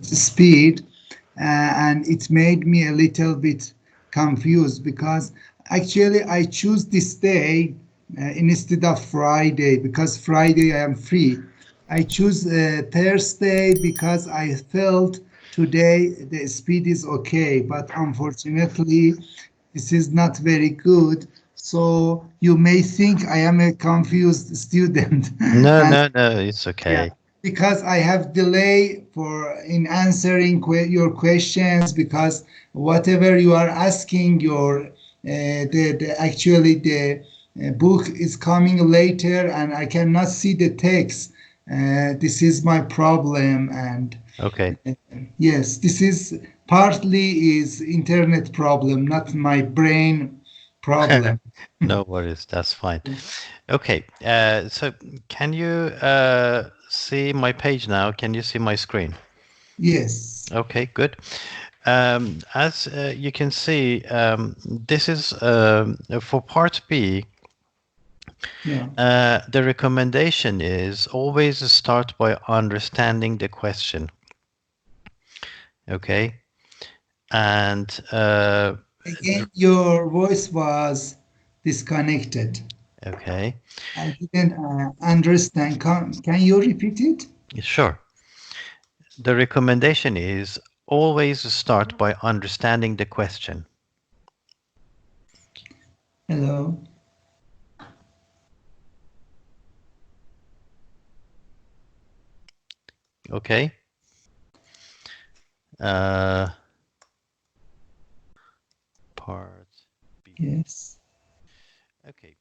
speed, and it made me a little bit confused because actually I choose this day instead of Friday because Friday I am free. I choose Thursday because I felt today the speed is okay, but unfortunately this is not very good. So you may think I am a confused student. No, And no, no, it's yeah, okay. because I have delay for in answering your questions because whatever you are asking, actually the book is coming later and I cannot see the text. This is my problem, and Okay. yes, this is partly is internet problem, not my brain problem. No worries, that's fine. Okay, so can you see my page now? Can you see my screen? Yes. Okay, good. As you can see, this is for part B. Yeah. The recommendation is always start by understanding the question. Okay, and Again, your voice was disconnected. okay, I didn't understand. Can you repeat it? sure. The recommendation is always start by understanding the question. Hello. Okay. Uh, part B. Yes. Okay.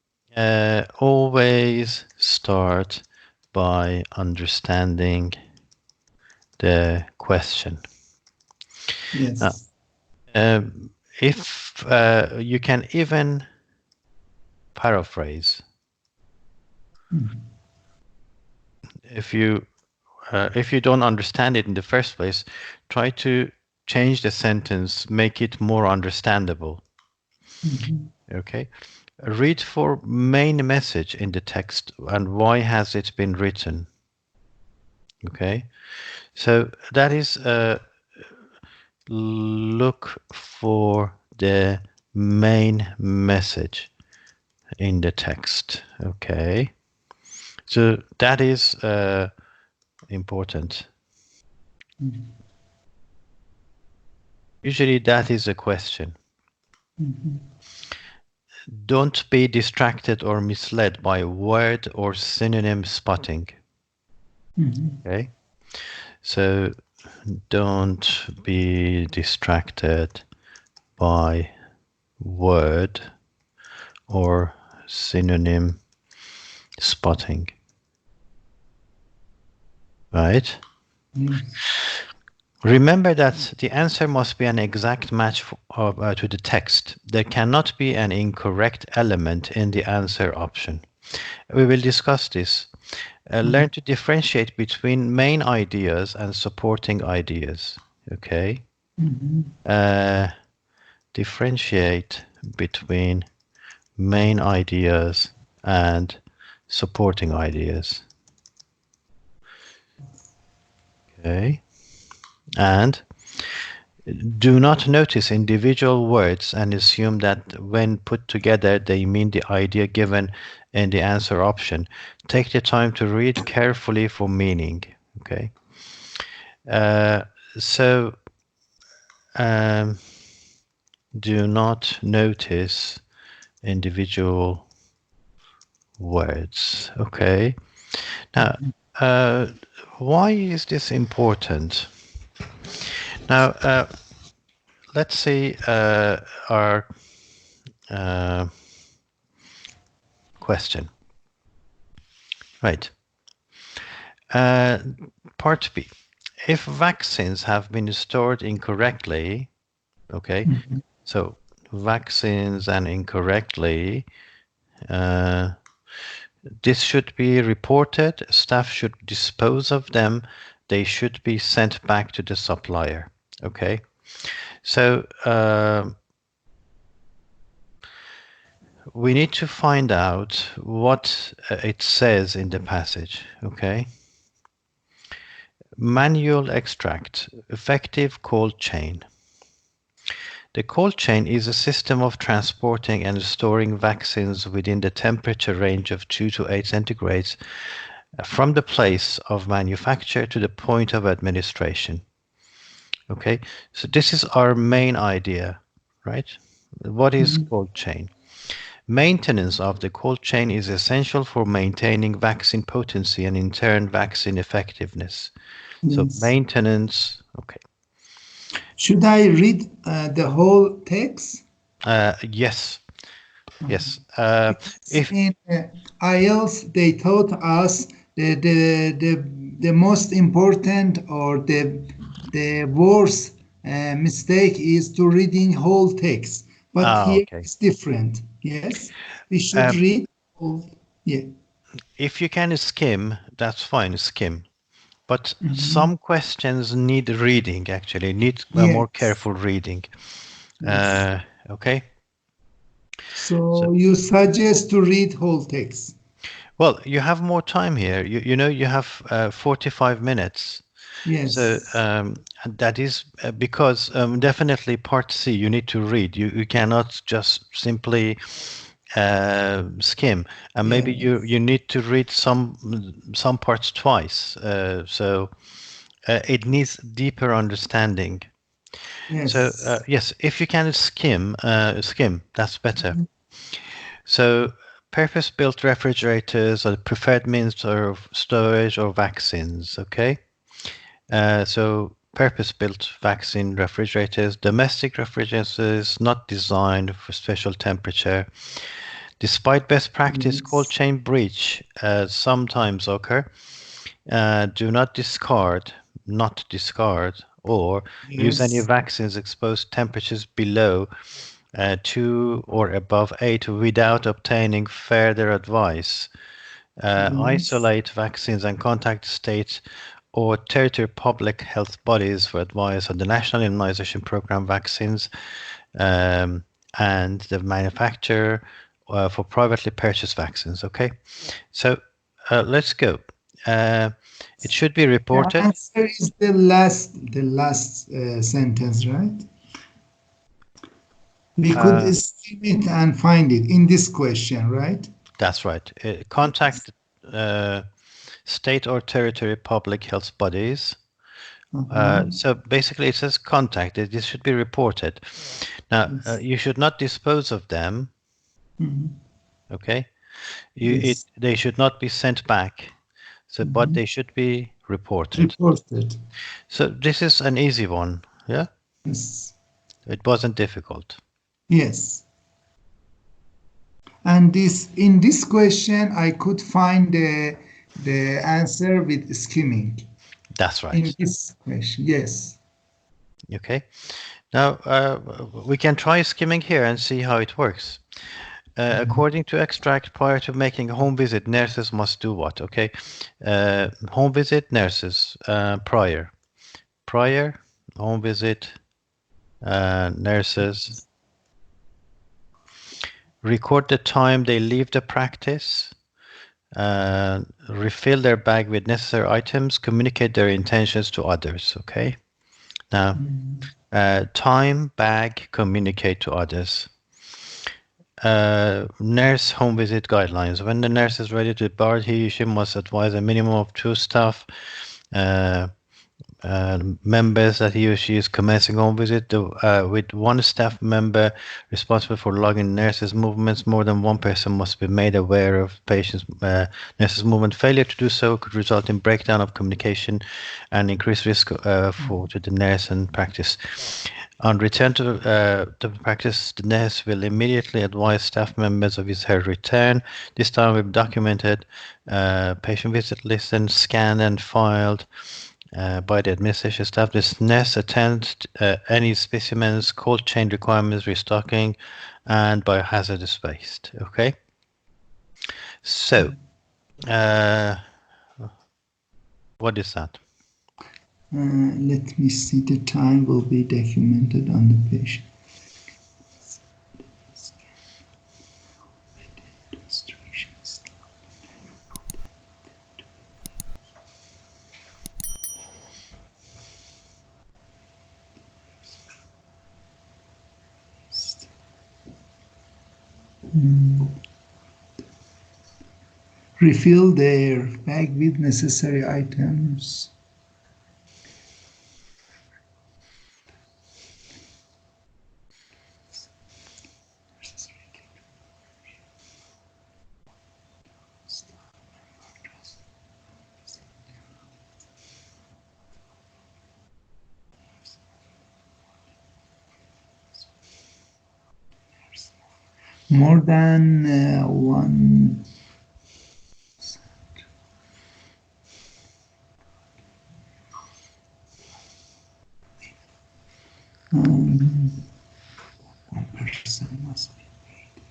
Always start by understanding the question. Now, Yes. if you can even paraphrase, Mhm. if you don't understand it in the first place, try to change the sentence, make it more understandable. Mhm. Okay. Read for main message in the text and why has it been written. Okay. So that is look for the main message in the text. Okay. So that is important. Mhm. Usually that is a question. Mhm. Don't be distracted or misled by word or synonym spotting. Mhm. Okay. So don't be distracted by word or synonym spotting. Right? Yes. Remember that the answer must be an exact match to the text. There cannot be an incorrect element in the answer option. We will discuss this. Mhm. Learn to differentiate between main ideas and supporting ideas. Okay? Mhm. Uh, differentiate between main ideas and supporting ideas. Okay? And do not notice individual words and assume that when put together they mean the idea given in the answer option. Take the time to read carefully for meaning. Okay. Uh, so um, do not notice individual words. Okay. Now, Mhm. uh, why is this important? Now, let's see our uh, question. Right. Uh, part B. If vaccines have been stored incorrectly, okay, Mhm. so vaccines and incorrectly, uh, this should be reported. Staff should dispose of them. They should be sent back to the supplier. Okay, so we need to find out what it says in the passage. Okay, Manual extract, effective cold chain. The cold chain is a system of transporting and storing vaccines within the temperature range of 2 to 8 centigrades from the place of manufacture to the point of administration. Okay, so this is our main idea, right? What is cold chain? Maintenance of the cold chain is essential for maintaining vaccine potency and in turn vaccine effectiveness. So Yes. maintenance, okay. Should I read the whole text? Yes, yes. Because in IELTS, they taught us the most important or the worst mistake is to reading whole text. But here Okay. it's different. Yes, we should Um, read all. Yeah. if you can skim, that's fine, skim. But Mhm. some questions need reading, actually, need a more Yes. careful reading. Yes. Okay. So, So you suggest to read whole text. well, you have more time here. You know, you have 45 minutes. So Yes. that is because definitely part C, you need to read. You cannot just simply skim, and maybe Yes. you need to read some parts twice. So it needs deeper understanding. So Yes. yes, if you can skim, that's better. So purpose-built refrigerators are the preferred means of storage or vaccines. Okay. So purpose-built vaccine refrigerators, domestic refrigerators not designed for special temperature. Despite best practice, cold Yes. chain breach sometimes occur. Do not discard, or use any Yes. vaccines exposed temperatures below 2 or above 8 without obtaining further advice. Yes. Isolate vaccines and contact state or territory public health bodies for advice on the National Immunization Program vaccines and the manufacturer for privately purchased vaccines. Okay, so let's go. It should be The reported. answer is the last sentence, right? We could Uh, skim it and find it in this question, right? that's right. Yes. Contact state or territory public health bodies. Uh-huh. So basically, it says contact. This should be reported. Now, Yes. you should not dispose of them. Mhm. Okay, Yes. they should not be sent back. So, but Mhm. they should be reported. Reported. So this is an easy one. Yeah, Yes. it wasn't difficult. Yes. And this in this question, I could find the answer with skimming. That's In right. this question, yes. Okay. Now we can try skimming here and see how it works. According to extract, prior to making a home visit, nurses must do what? Okay. Home visit, nurses, prior, home visit, nurses, record the time they leave the practice, refill their bag with necessary items, communicate their intentions to others. Okay. Now, time, bag, communicate to others. Nurse home visit guidelines. When the nurse is ready to depart, he or she must advise a minimum of 2 staff uh, members that he or she is commencing home visit with one staff member responsible for logging nurses' movements. More than one person must be made aware of patient's nurses' movement. Failure to do so could result in breakdown of communication and increased risk to the nurse and practice. On return to the practice, the nurse will immediately advise staff members of his her return. This time will be documented, patient visit list and scanned and filed by the administration staff. This nurse attend any specimens, cold chain requirements, restocking, and biohazardous waste. Okay. So, uh, what is that? Let me see. The time will be documented on the page. Refill their bag with necessary items. More than one. One person must be paid.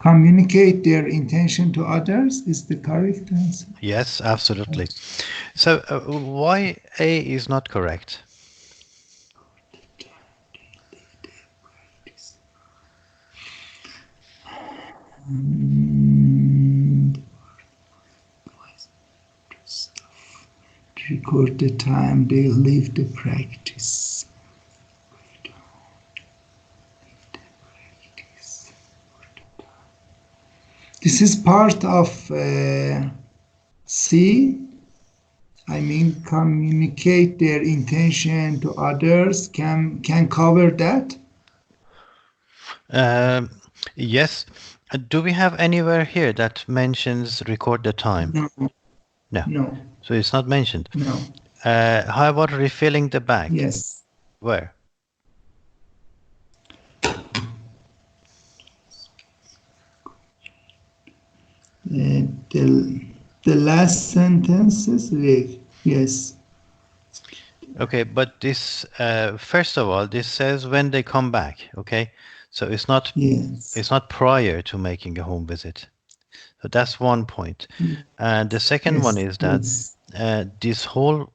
Communicate their intention to others is the correct answer. Yes, absolutely. So why A is not correct? Record the time they leave the practice. This is part of C. I mean, communicate their intention to others. Can cover that? Yes. Do we have anywhere here that mentions record the time? No. No. No. So it's not mentioned. No. How about refilling the bag? Yes. Where? The last sentences, yes. Okay, but this first of all, this says when they come back. Okay, so it's not prior to making a home visit. So that's one point. And the second one is that this whole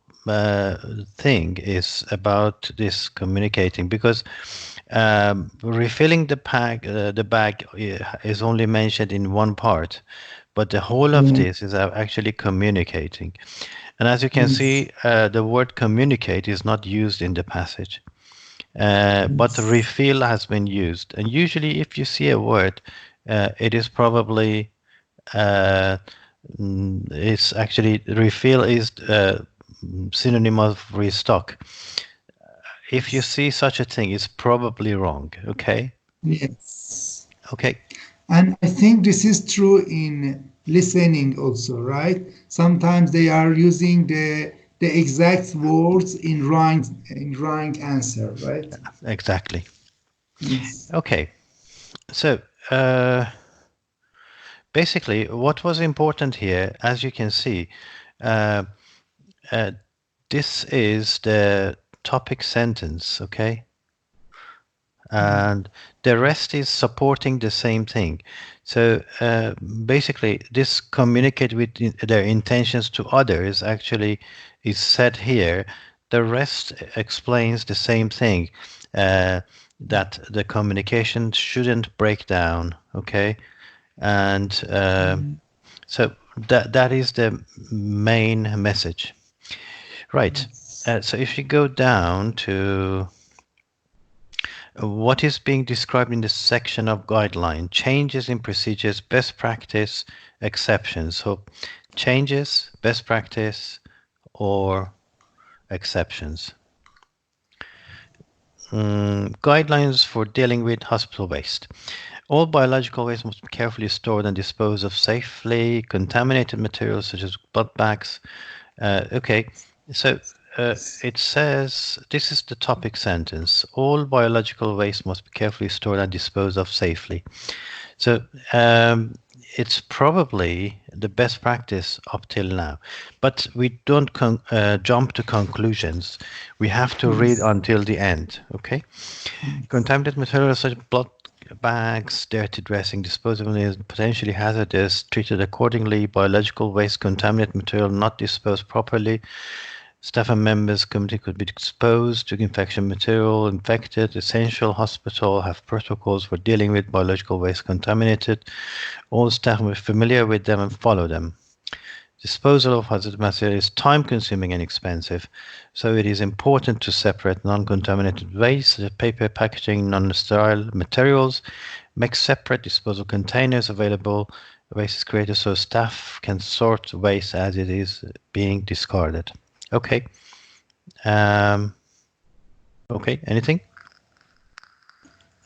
thing is about this communicating, because refilling the bag is only mentioned in one part, but the whole of this is actually communicating. And as you can see, the word communicate is not used in the passage, but refill has been used. And usually if you see a word, it is probably it's actually refill is synonym of restock. If you see such a thing, it's probably wrong. Okay. Yes. Okay. And I think this is true in listening also, right? Sometimes they are using the exact words in wrong answer, right? Exactly. Yes. Okay. So basically, what was important here, as you can see, this is the topic sentence, okay? And the rest is supporting the same thing. So basically, this communicate with their intentions to others actually is said here. The rest explains the same thing, that the communication shouldn't break down, okay? And so that is the main message. Right. So if you go down to what is being described in this section of guideline, changes in procedures, best practice, exceptions. So changes, best practice, or exceptions. Guidelines for dealing with hospital waste. All biological waste must be carefully stored and disposed of safely. Contaminated materials such as blood bags. Okay, so it says, this is the topic sentence, all biological waste must be carefully stored and disposed of safely. So it's probably the best practice up till now, but we don't jump to conclusions. We have to read until the end, okay? Contaminated materials such as blood bags, dirty dressing, disposable is potentially hazardous, treated accordingly. Biological waste, contaminated material not disposed properly. Staff and members community could be exposed to infection material, infected. Essential hospital have protocols for dealing with biological waste contaminated. All staff will be familiar with them and follow them. Disposal of hazardous material is time-consuming and expensive, so it is important to separate non-contaminated waste, such as paper, packaging, non-sterile materials, make separate disposal containers available. Waste is created so staff can sort waste as it is being discarded. Okay. Okay, anything?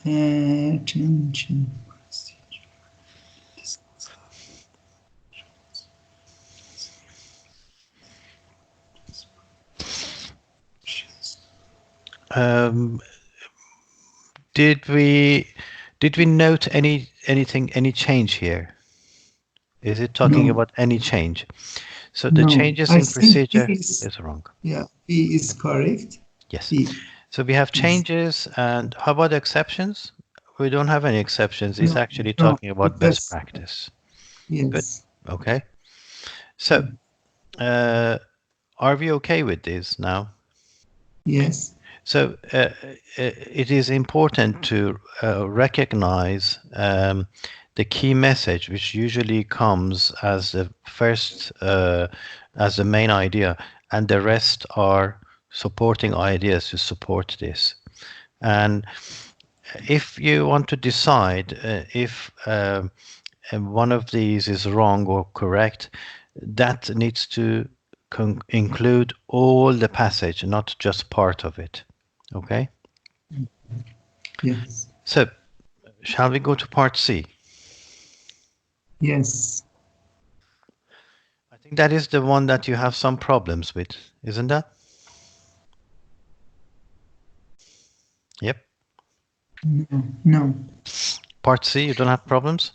Change in procedure. Did we note any change here? Is it talking No. about any change? So the No, changes I in think procedure B is, is wrong. yeah, B is correct. Yes. B. So we have Yes. changes, and how about exceptions? We don't have any exceptions. It's No, actually no, talking about because, best practice. yes. Good. Okay. So, are we okay with this now? Yes. So it is important to recognize the key message, which usually comes as the first, as the main idea, and the rest are supporting ideas to support this. And if you want to decide if one of these is wrong or correct, that needs to include all the passage, not just part of it. Okay? Yes. So, shall we go to part C? Yes. I think that is the one that you have some problems with, isn't that? Yep. No. No. Part C, you don't have problems?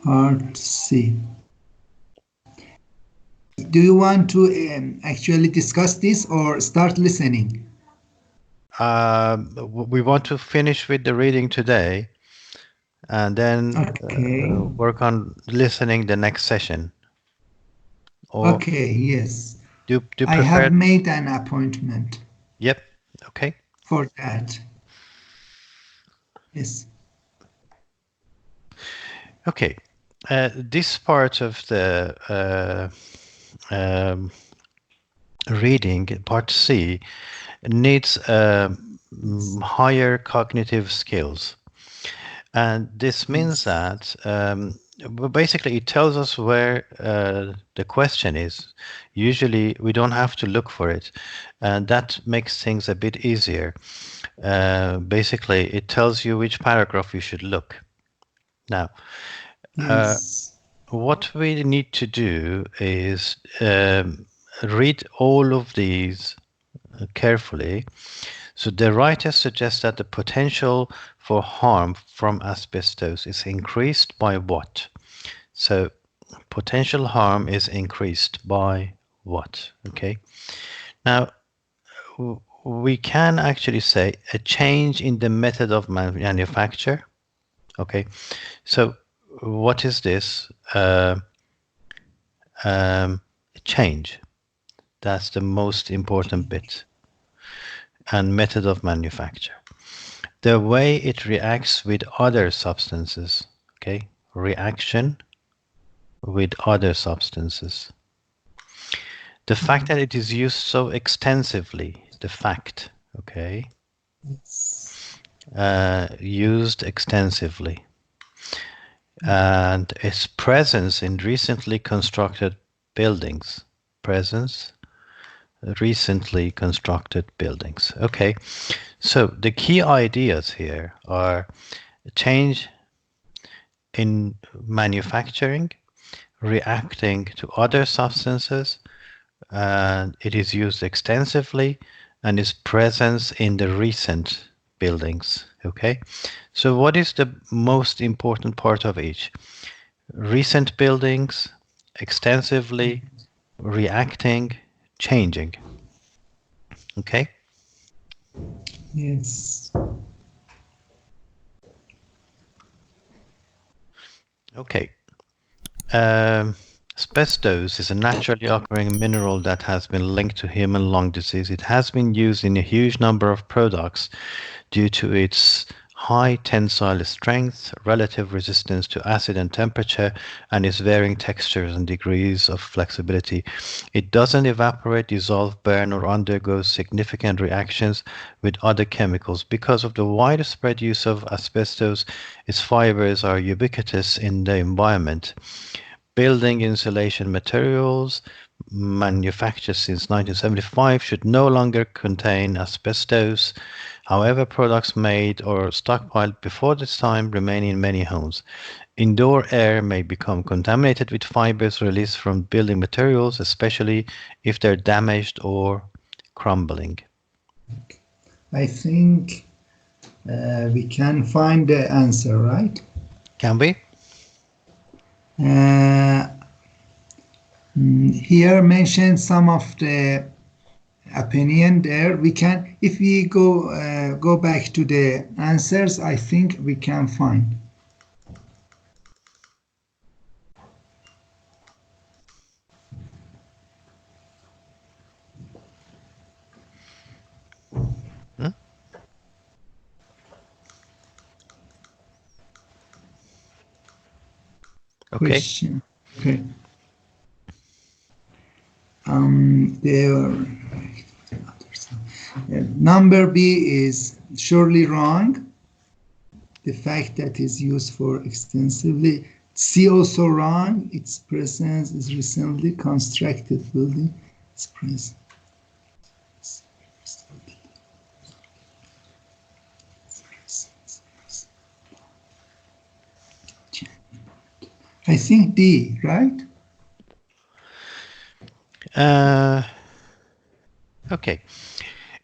Part C. Do you want to actually discuss this or start listening? We want to finish with the reading today and then Okay. work on listening the next session. Or Okay, yes. do you I prefer? have made an appointment. Yep. Okay. For that. Yes. Okay. This part of the reading, part C, needs higher cognitive skills. And this means that basically it tells us where the question is. Usually we don't have to look for it. And that makes things a bit easier. Basically, it tells you which paragraph you should look. Now, what we need to do is read all of these carefully. So the writer suggests that the potential for harm from asbestos is increased by what? So potential harm is increased by what? Okay. Now, we can actually say a change in the method of manufacture. Okay. So what is this? Change. That's the most important bit. And method of manufacture. The way it reacts with other substances. Okay. Reaction with other substances. The fact that it is used so extensively. The fact. Okay. Used extensively. And its presence in recently constructed buildings. Presence, recently constructed buildings. Okay, so the key ideas here are change in manufacturing, reacting to other substances, and it is used extensively, and its presence in the recent buildings. Okay, so what is the most important part of each? Recent buildings, extensively, reacting, changing. Okay? Yes. Okay. Asbestos is a naturally occurring mineral that has been linked to human lung disease. It has been used in a huge number of products due to its high tensile strength, relative resistance to acid and temperature, and its varying textures and degrees of flexibility. It doesn't evaporate, dissolve, burn, or undergo significant reactions with other chemicals. Because of the widespread use of asbestos, its fibers are ubiquitous in the environment. Building insulation materials manufactured since 1975 should no longer contain asbestos. However, products made or stockpiled before this time remain in many homes. Indoor air may become contaminated with fibers released from building materials, especially if they're damaged or crumbling. I think we can find the answer, right? Can we? Here mentioned some of the opinion there. We can, if we go back to the answers, I think we can find. Okay. Question. Okay. Number B is surely wrong. The fact that is used for extensively. C also wrong. Its presence is recently constructed building. Its presence. I think D, right? Okay.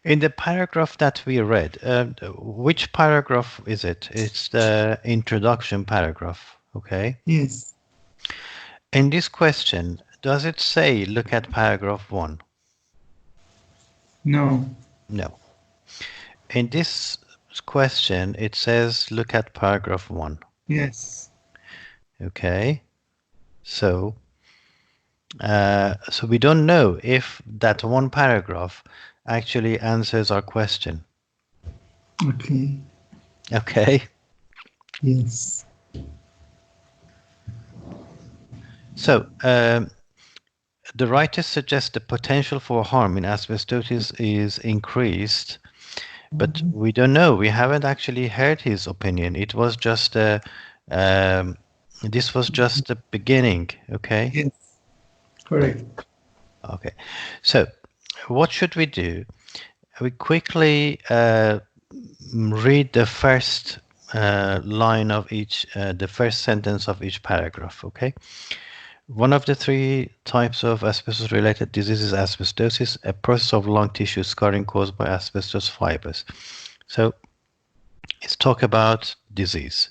In the paragraph that we read, which paragraph is it? It's the introduction paragraph, okay? Yes. In this question, does it say look at paragraph 1? No. No. In this question, it says look at paragraph 1. Yes. Okay. So we don't know if that one paragraph actually answers our question. Okay. Okay. Yes. So the writer suggests the potential for harm in asbestosis is increased, but we don't know. We haven't actually heard his opinion. It was just this was just the beginning. Okay. Yes. Correct. Okay. So what should we do? We quickly read the first line of each, the first sentence of each paragraph. Okay. One of the three types of asbestos-related disease is asbestosis, a process of lung tissue scarring caused by asbestos fibers. So let's talk about disease.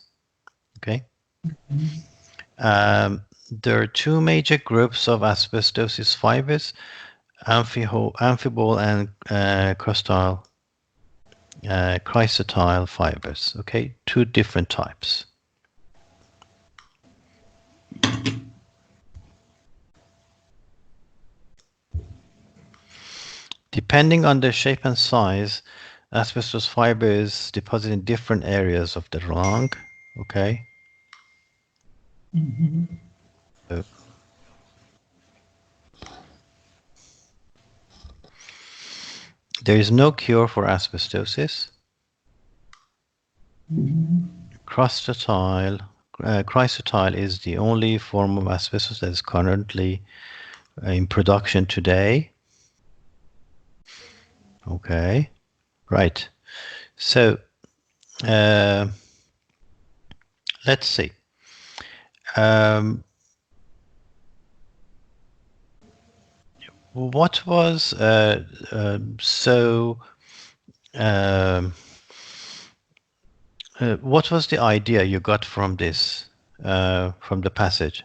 Okay. There are two major groups of asbestosis fibers, amphibole and chrysotile fibers. Okay, two different types. Depending on their shape and size, asbestos fibers deposit in different areas of the lung. Okay. So, there is no cure for asbestosis. Chrysotile is the only form of asbestos that is currently in production today. Okay, right. So let's see. What was what was the idea you got from this, from the passage?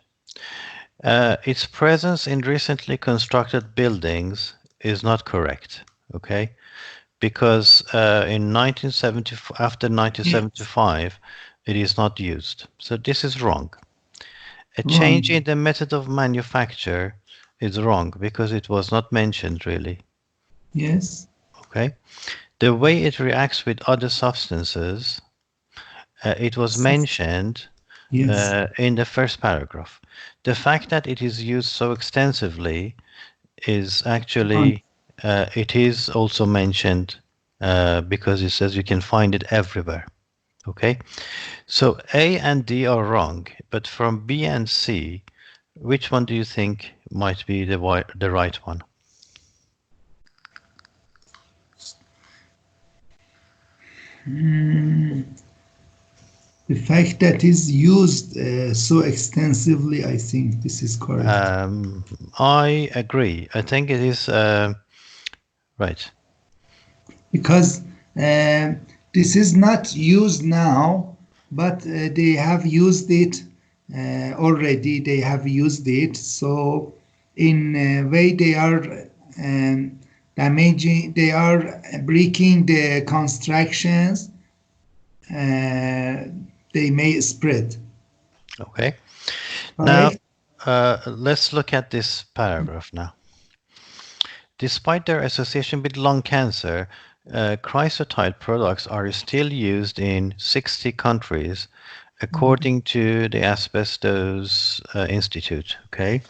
Its presence in recently constructed buildings is not correct, okay? Because in 1970, after 1975, it is not used. So this is wrong. A change in the method of manufacture is wrong because it was not mentioned really. Yes. Okay. The way it reacts with other substances It was mentioned Yes. in the first paragraph. The fact that it is used so extensively is actually, it is also mentioned because it says you can find it everywhere. Okay, so A and D are wrong, but from B and C, which one do you think might be the right one? The fact that is used so extensively, I think this is correct. I agree. I think it is right. Because this is not used now, but they have used it already. They have used it. So in a way, they are damaging, they are breaking the constructions. They may spread. Okay. Now, Correct? let's look at this paragraph now. Despite their association with lung cancer, chrysotile products are still used in 60 countries, according to the Asbestos Institute. Okay.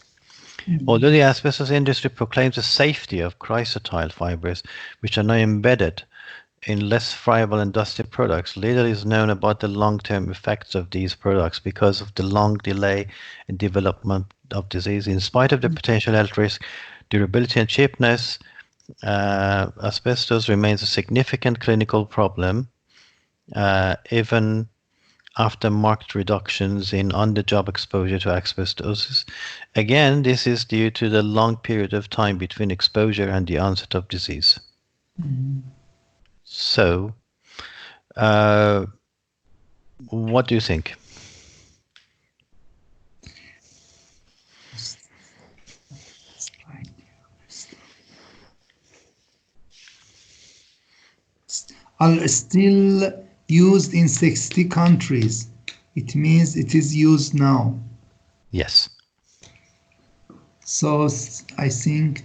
Although the asbestos industry proclaims the safety of chrysotile fibers, which are now embedded in less friable and dusty products, little is known about the long-term effects of these products because of the long delay in development of disease. In spite of the potential health risk, durability and cheapness, asbestos remains a significant clinical problem, even after marked reductions in on-the-job exposure to asbestosis. Again, this is due to the long period of time between exposure and the onset of disease. So, what do you think? Are still used in 60 countries. It means it is used now. Yes. So I think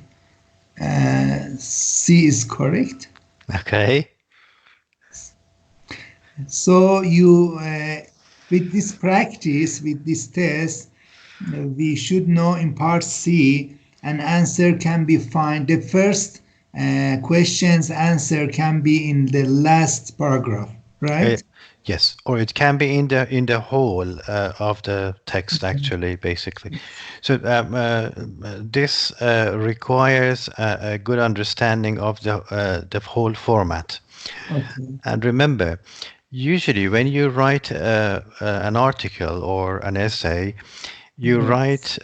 C is correct. Okay. So you, with this practice, with this test, we should know in part C, an answer can be found. The first question's answer can be in the last paragraph, right? Yes, or it can be in the whole of the text, actually, basically. So this requires a good understanding of the whole format. Okay. And remember, usually when you write an article or an essay, you Yes. write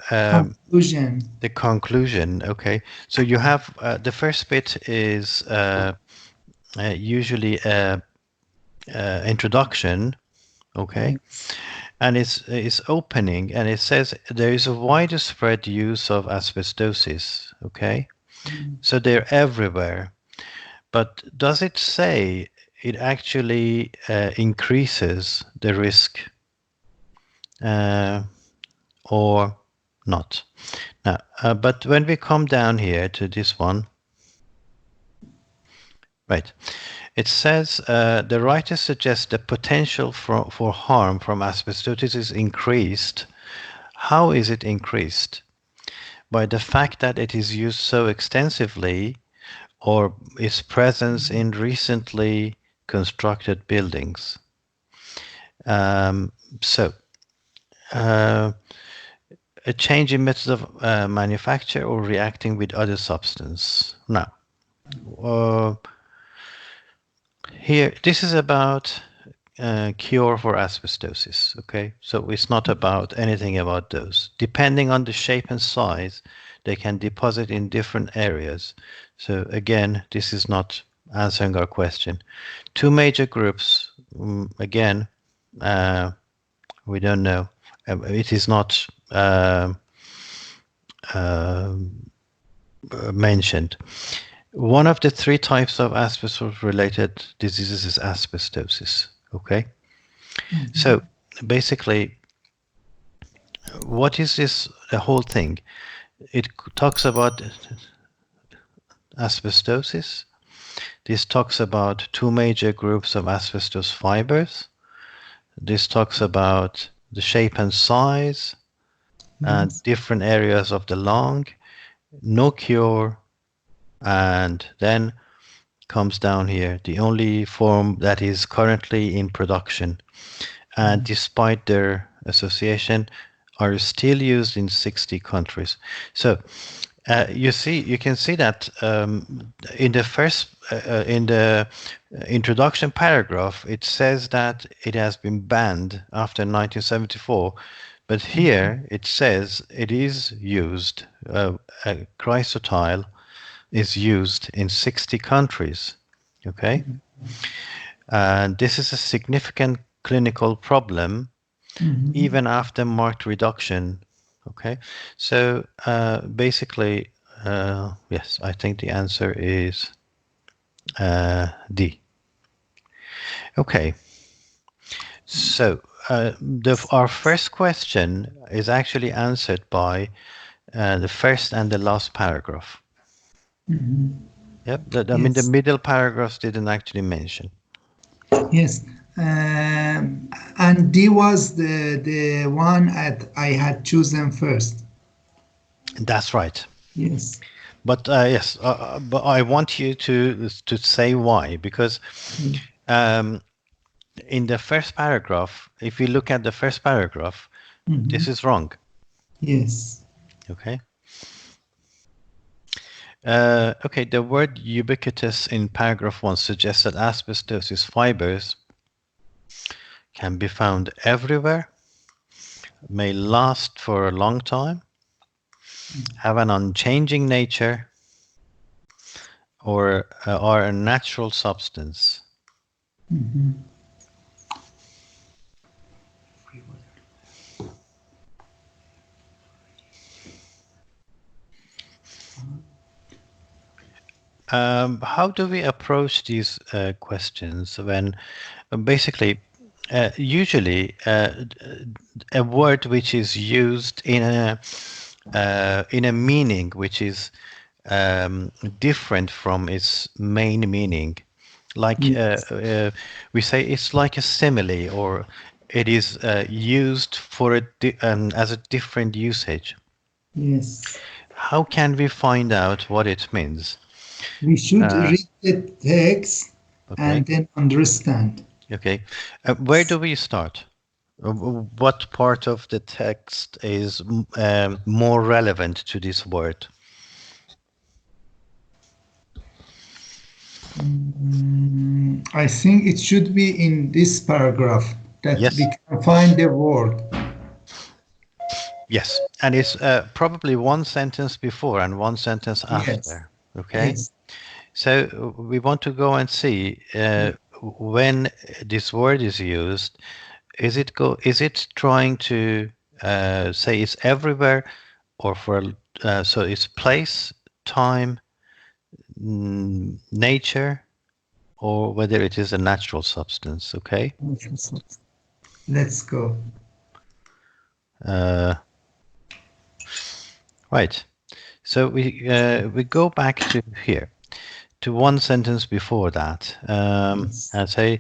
Conclusion. the conclusion. Okay, so you have the first bit is usually introduction. Okay, and it's opening, and it says there is a widespread use of asbestosis. Okay, so they're everywhere. But does it say it actually increases the risk or not? Now, but when we come down here to this one, right, it says the writer suggests the potential for harm from asbestosis is increased. How is it increased? By the fact that it is used so extensively, or its presence in recently constructed buildings. So, a change in methods of manufacture or reacting with other substance. Now, here, this is about cure for asbestosis, okay? So it's not about anything about those. Depending on the shape and size, they can deposit in different areas. So again, this is not answering our question. Two major groups, again, we don't know. It is not mentioned. One of the three types of asbestos-related diseases is asbestosis, okay? So basically, what is this, the whole thing? It talks about asbestosis. This talks about two major groups of asbestos fibers. This talks about the shape and size and Yes. different areas of the lung. No cure. And then comes down here, the only form that is currently in production, and despite their association, are still used in 60 countries. So you can see that in the first, in the introduction paragraph, it says that it has been banned after 1974, but here it says it is used. Chrysotile is used in 60 countries. Okay, and this is a significant clinical problem even after marked reduction. Okay, so basically, yes, I think the answer is D. Okay, so our first question is actually answered by the first and the last paragraph. Yep, I mean the Yes. middle paragraphs didn't actually mention. Yes. And D was the one I had chosen first. That's right. Yes. But yes, but I want you to say why, because um, in the first paragraph, if you look at the first paragraph, this is wrong. Yes. Okay. Okay, the word ubiquitous in paragraph 1 suggests that asbestosis fibers can be found everywhere, may last for a long time, have an unchanging nature, or are a natural substance. How do we approach these questions when basically, usually a word which is used in a meaning which is different from its main meaning, like Yes. we say it's like a simile, or it is used for as a different usage. Yes. How can we find out what it means? We should Uh, read the text okay, and then understand. okay. Where do we start? What part of the text is more relevant to this word? I think it should be in this paragraph that Yes, we can find the word. yes. And it's probably one sentence before and one sentence Yes. after. Okay. Yes. So we want to go and see when this word is used. Is it trying to say it's everywhere, or so it's place, time, nature, or whether it is a natural substance? Okay. Let's go. Right. So we go back to here, to one sentence before that, Yes. and say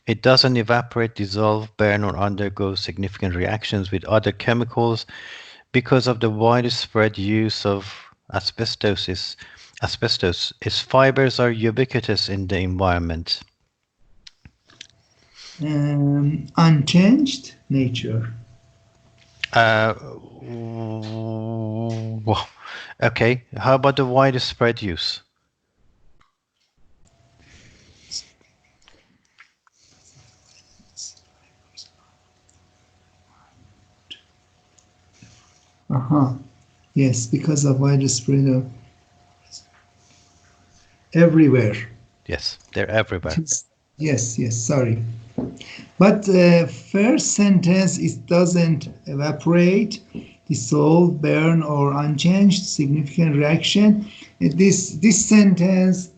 it doesn't evaporate, dissolve, burn, or undergo significant reactions with other chemicals because of the widespread use of asbestosis. Asbestos, its fibers are ubiquitous in the environment. Unchanged nature. Okay, how about the widespread use? Yes, because of widespread of everywhere. Yes, they're everywhere. Yes, yes, sorry. But first sentence, it doesn't evaporate, dissolve, burn, or unchanged, significant reaction. This sentence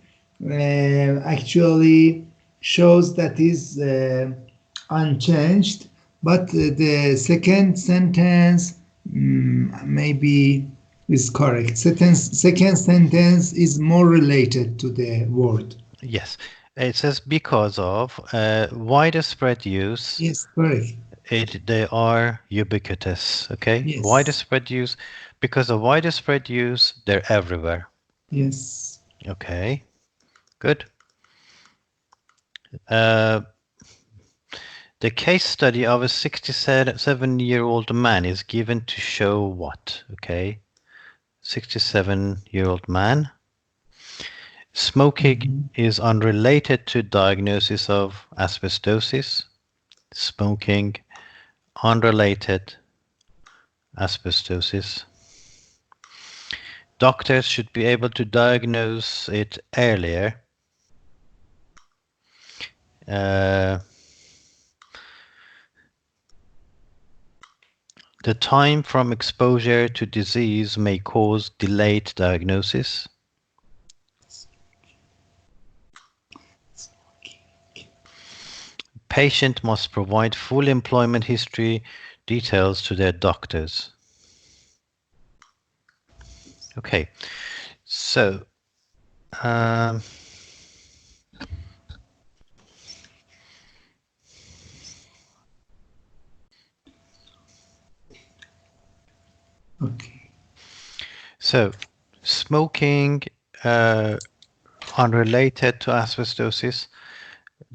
actually shows that is unchanged, but the second sentence maybe is correct. Second sentence is more related to the word. Yes. It says because of widespread use. Yes, correct. They are ubiquitous. Okay, Yes. widespread use. Because of widespread use, they're everywhere. Yes. Okay, good. The case study of a 67-year-old man is given to show what? Okay, 67-year-old man. Smoking is unrelated to diagnosis of asbestosis. Smoking, unrelated asbestosis. Doctors should be able to diagnose it earlier. The time from exposure to disease may cause delayed diagnosis. Patient must provide full employment history details to their doctors. Okay, so Okay. so smoking unrelated to asbestosis.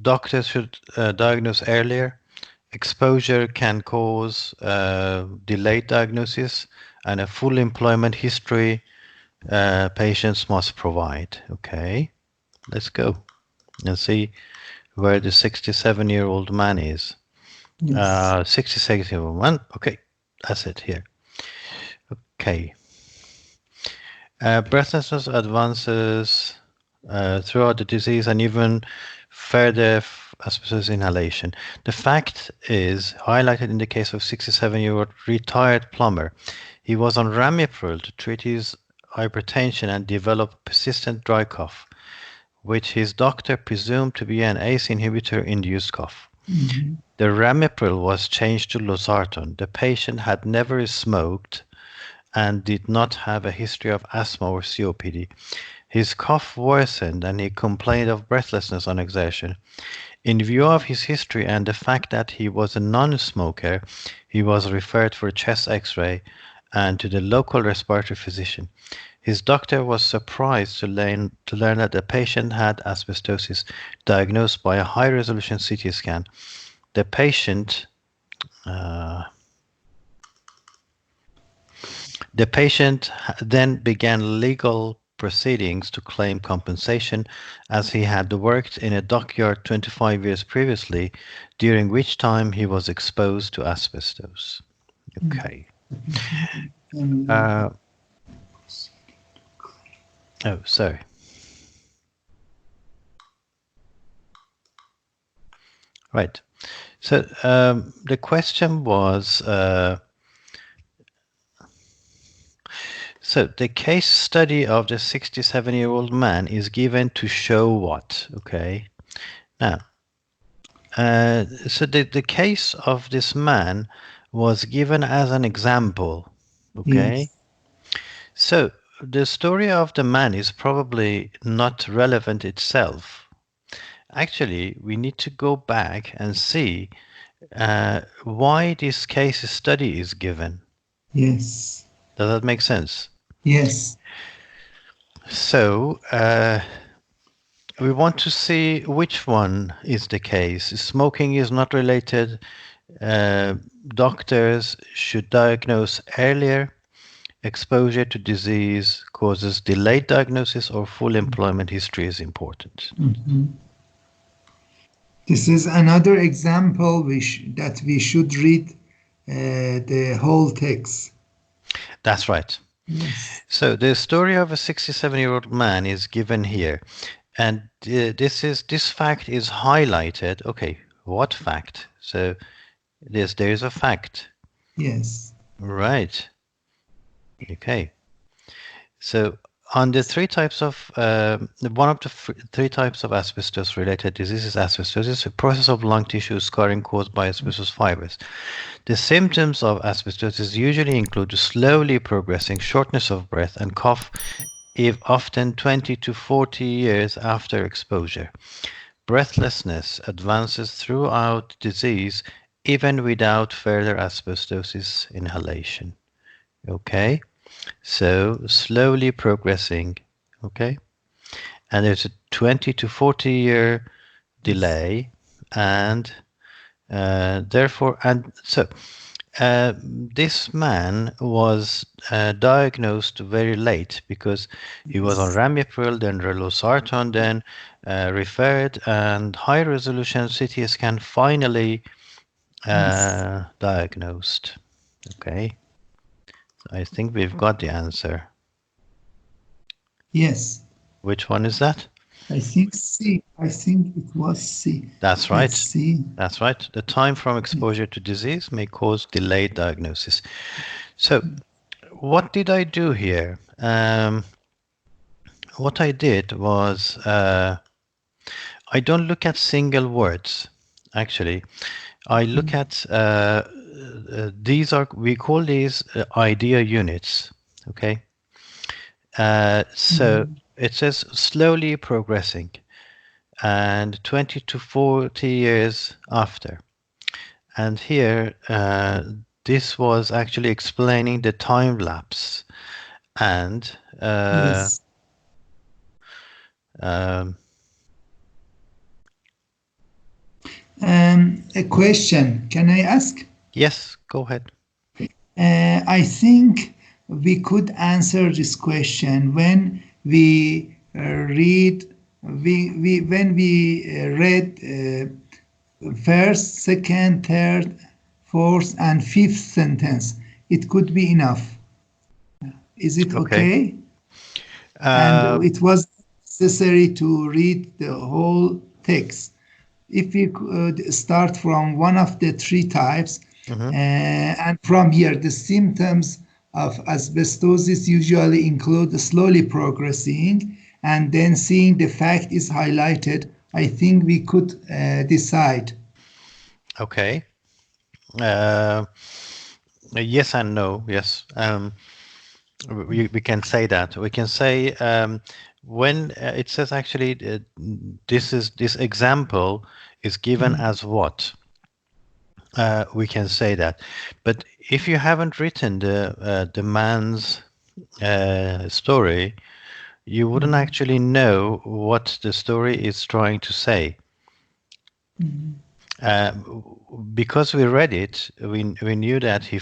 Doctors should diagnose earlier. Exposure can cause delayed diagnosis, and a full employment history patients must provide. Okay, let's go and see where the 67-year-old man is. Yes. 67-year-old man. Okay, that's it here. Okay. Breathlessness advances throughout the disease and even further asbestosis inhalation. The fact is highlighted in the case of 67-year-old retired plumber. He was on Ramipril to treat his hypertension and developed persistent dry cough, which his doctor presumed to be an ACE inhibitor-induced cough. The Ramipril was changed to losartan. The patient had never smoked and did not have a history of asthma or COPD. His cough worsened and he complained of breathlessness on exertion. In view of his history and the fact that he was a non-smoker, he was referred for a chest x-ray and to the local respiratory physician. His doctor was surprised to learn that the patient had asbestosis, diagnosed by a high-resolution CT scan. The patient then began legal proceedings to claim compensation, as he had worked in a dockyard 25 years previously, during which time he was exposed to asbestos. Okay. Oh, sorry. Right. So the question was, so the case study of the 67-year-old man is given to show what? Okay. Now, so the case of this man was given as an example. Okay. Yes. So the story of the man is probably not relevant itself. Actually, we need to go back and see why this case study is given. Yes. Does that make sense? Yes. So we want to see which one is the case. Smoking is not related. Doctors should diagnose earlier. Exposure to disease causes delayed diagnosis, or full employment history is important. This is another example that we should read the whole text. That's right. Yes. So the story of a 67-year-old man is given here. And this fact is highlighted. Okay, what fact? So there is a fact. Yes. Right. Okay. So on the three types of one of the three types of asbestos-related disease is asbestosis, a process of lung tissue scarring caused by asbestos fibers. The symptoms of asbestosis usually include slowly progressing shortness of breath and cough, if often 20 to 40 years after exposure. breathlessness advances throughout disease even without further asbestosis inhalation. Okay, so slowly progressing. Okay, and there's a 20 to 40-year delay, and therefore, and so this man was diagnosed very late because he was on Yes. ramipril, then relosartan, then referred, and high-resolution CT scan finally Yes. diagnosed. Okay, so I think we've got the answer. Yes. Which one is that? I think C. I think it was C. That's Yes, right. C. That's right. The time from exposure to disease may cause delayed diagnosis. So, what did I do here? What I did was I don't look at single words. Actually, I look at these are we call these idea units. Okay, so it says slowly progressing, and 20 to 40 years after. And here, this was actually explaining the time lapse and Yes. um, A question. Can I ask? yes, go ahead. I think we could answer this question when we read when we read first, second, third, fourth, and fifth sentence. It could be enough. Is it Okay. okay? And Uh, it was necessary to read the whole text. If we could start from one of the three types, mhm. and from here, the symptoms of asbestosis usually include slowly progressing, and then seeing the fact is highlighted, I think we could decide. Okay. Uh, yes and no. Yes. We can say that. We can say when it says actually this example is given as what? We can say that. But if you haven't written the man's story, you wouldn't actually know what the story is trying to say. Uh, because we read it, we knew that he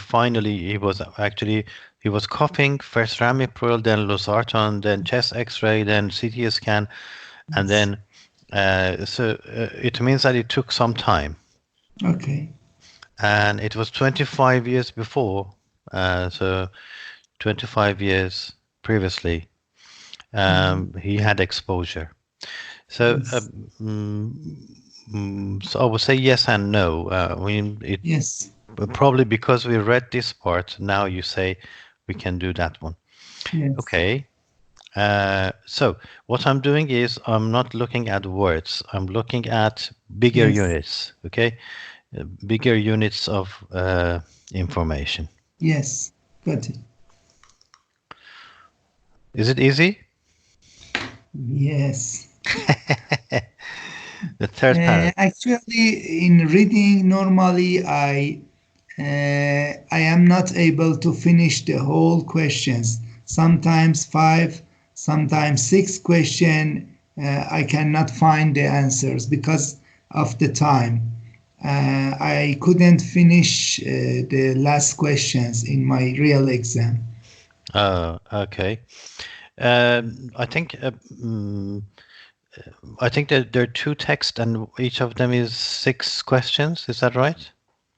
was coughing, first ramipril, then losartan, then chest X-ray, then CT scan, and then it means that it took some time, Okay. and it was 25 years before, so 25 years previously, he had exposure. So. Yes. So I would say yes and no. Yes. Probably because we read this part, now you say we can do that one. Yes. Okay. So what I'm doing is I'm not looking at words. I'm looking at bigger Yes. units. Okay, bigger units of information. Yes. Got it. Is it easy? Yes. The third paragraph. Actually, in reading, normally I am not able to finish the whole questions. Sometimes five, sometimes six question. I cannot find the answers because of the time. I couldn't finish the last questions in my real exam. Oh, okay. I think that there are two texts, and each of them is 6 questions. Is that right?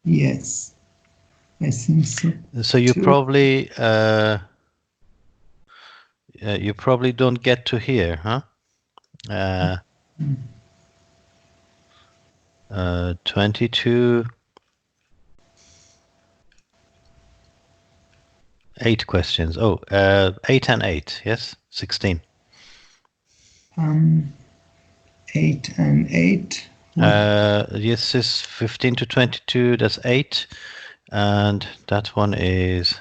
Yes, I think so So too. you probably don't get to hear, huh? Uh, 22, 8 questions. Oh, 8 and 8. Yes, 16. Um, 8 and 8. What? This is 15 to 22. That's 8, and that one is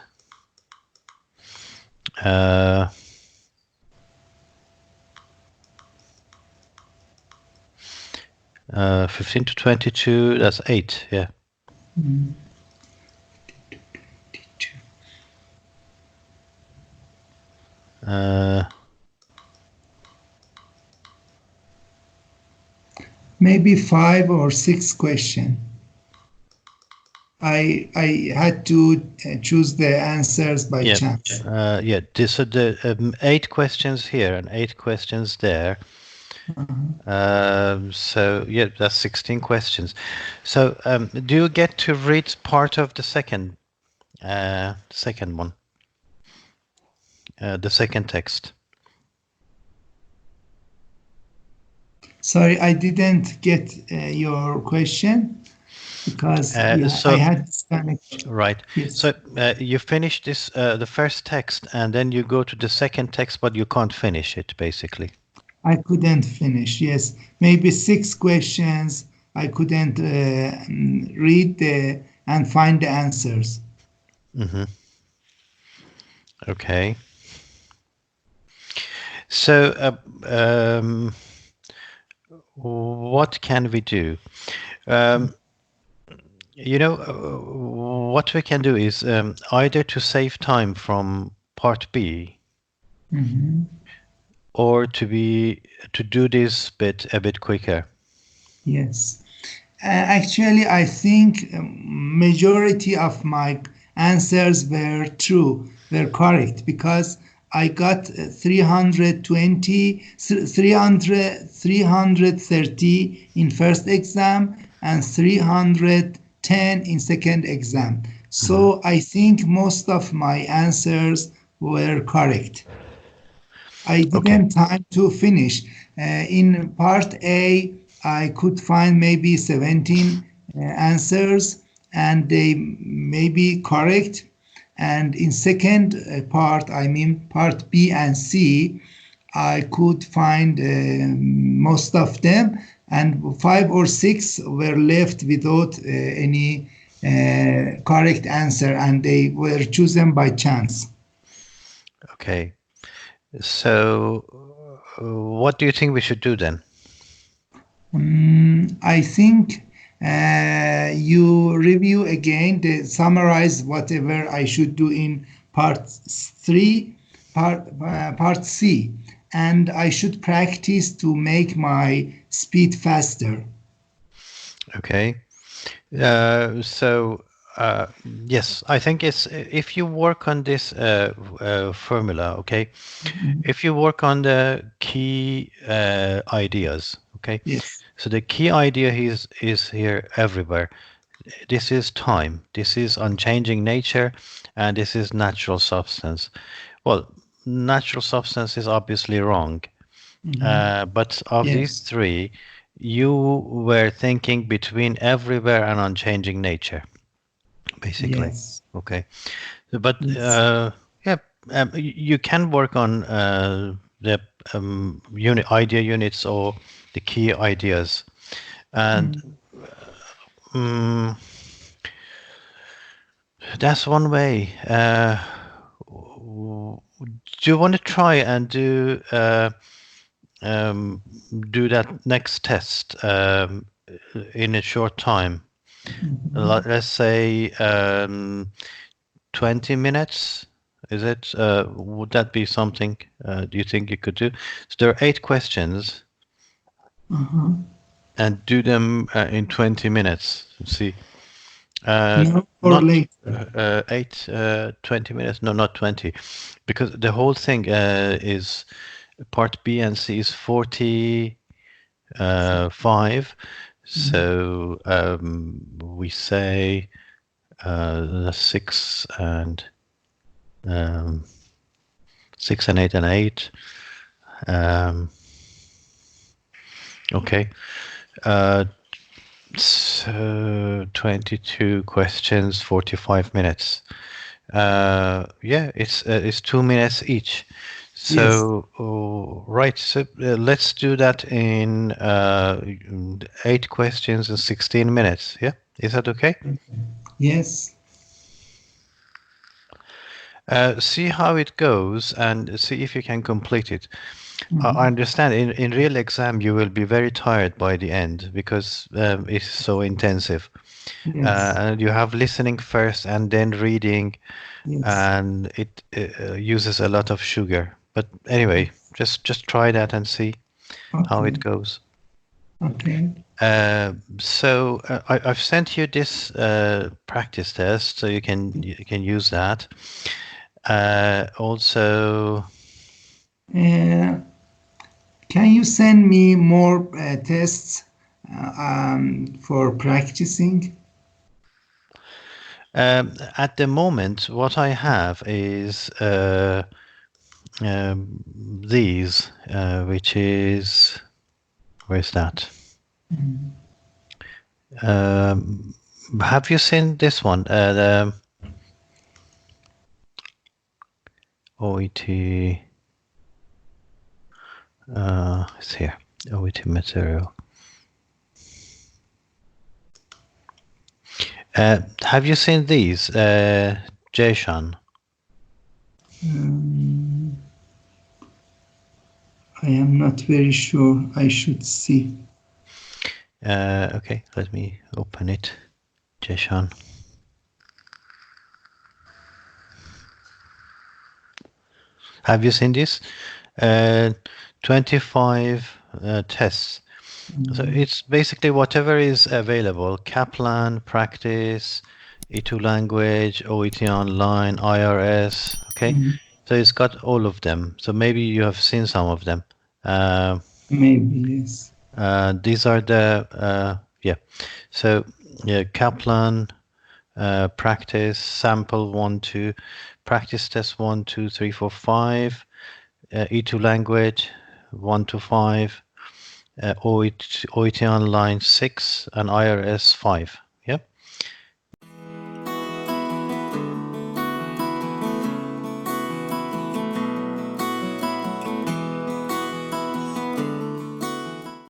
uh, 15 to 22, that's 8, yeah. Maybe 5 or 6 questions. I had to choose the answers by Yeah, chance. yeah. So the 8 questions here and 8 questions there. So yeah, that's 16 questions. So do you get to read part of the second one, the second text? Sorry, I didn't get your question because So I had disconnect. right. Yes, So you finish this the first text, and then you go to the second text, but you can't finish it, basically. I couldn't finish. Yes, maybe 6 questions. I couldn't read and find the answers. Okay. So what can we do? You know, what we can do is either to save time from part B, or to do this bit a bit quicker. Yes. Actually, I think majority of my answers were true, were correct, because I got 320, 330 in first exam and 310 in second exam. So I think most of my answers were correct. I Okay. didn't time to finish. In part A, I could find maybe 17 answers, and they may be correct. And in second part, I mean part B and C, I could find most of them, and 5 or 6 were left without any correct answer, and they were chosen by chance. Okay. So what do you think we should do then? I think you review again, summarize whatever I should do in part 3, part C, and I should practice to make my speed faster. Okay. So yes, I think it's if you work on this formula, okay, if you work on the key ideas, okay, Yes, so the key idea is here everywhere. This is time, this is unchanging nature, and this is natural substance. Well, natural substance is obviously wrong, but of these yes, three, you were thinking between everywhere and unchanging nature, basically. yes, Okay, but yes. yeah, you can work on the idea units or the key ideas, and that's one way. Do you want to try and do that next test in a short time? Let's say 20 minutes. Is it? Would that be something? Do you think you could do? So there are 8 questions, and do them in 20 minutes. See. No, or Not later. 8, 20 minutes. No, not 20, because the whole thing is part B and C is 45. So we say 6 and 6 and 8 and 8. Okay. So 22 questions, 45 minutes. Yeah, it's 2 minutes each. Yes, So right, so let's do that in 8 questions in 16 minutes. Yeah, is that okay? yes, See how it goes and see if you can complete it. I understand. In real exam, you will be very tired by the end because it's so intensive. Yes. And you have listening first and then reading, Yes. and it uses a lot of sugar. But anyway, just try that and see how it Okay. goes. Okay. I've sent you this practice test, so you can use that. Also, Can you send me more tests for practicing? at the moment, what I have is these, which is where's that? Have you seen this one? The OET. It's here. OET material. Have you seen these, Jason? I am not very sure. I should see. Okay, let me open it. Jason. Have you seen this? 25 tests. So it's basically whatever is available. Kaplan, Practice, E2 Language, OET Online, IRS. Okay, so it's got all of them. So maybe you have seen some of them. Maybe, yes. These are the, yeah. So yeah, Kaplan, Practice, Sample 1, 2, Practice Test 1, 2, 3, 4, 5, E2 Language 1 to 5, OET Online 6, and IRS 5.